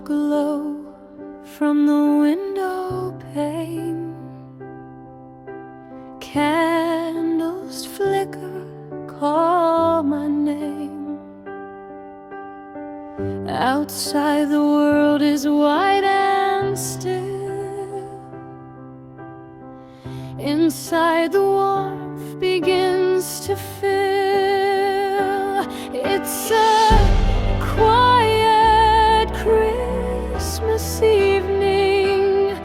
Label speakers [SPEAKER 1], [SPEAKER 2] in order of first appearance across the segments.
[SPEAKER 1] soft glow from the window pane. Candles flicker, call my name. Outside the world is white and still. Inside the warmth begins to fill. It's a quiet Christmas evening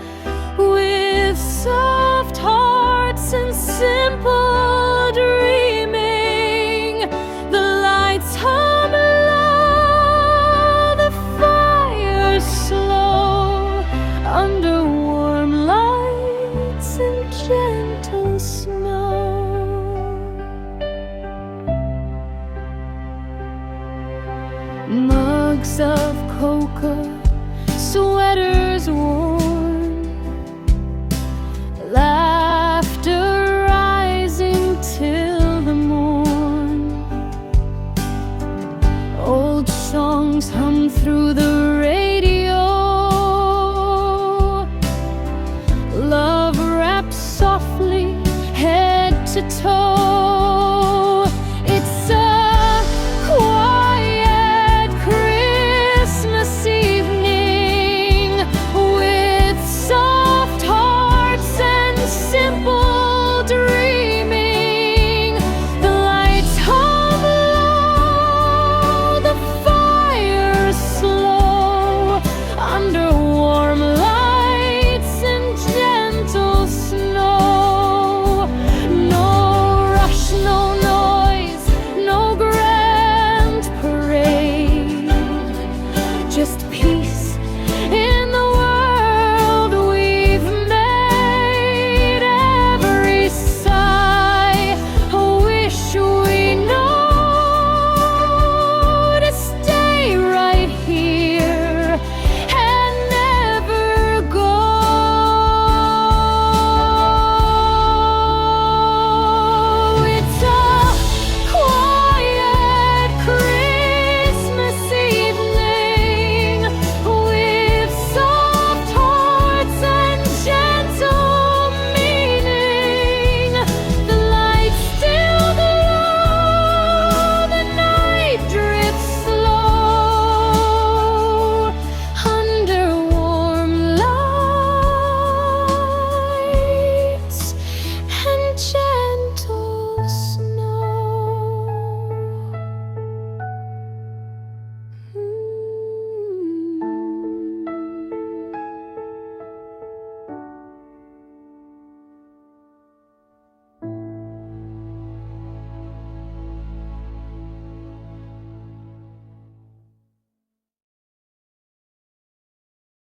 [SPEAKER 1] with soft hearts and simple dreaming. The lights hum low, the fire slow, under warm lights and gentle snow. Mugs of cocoa, sweaters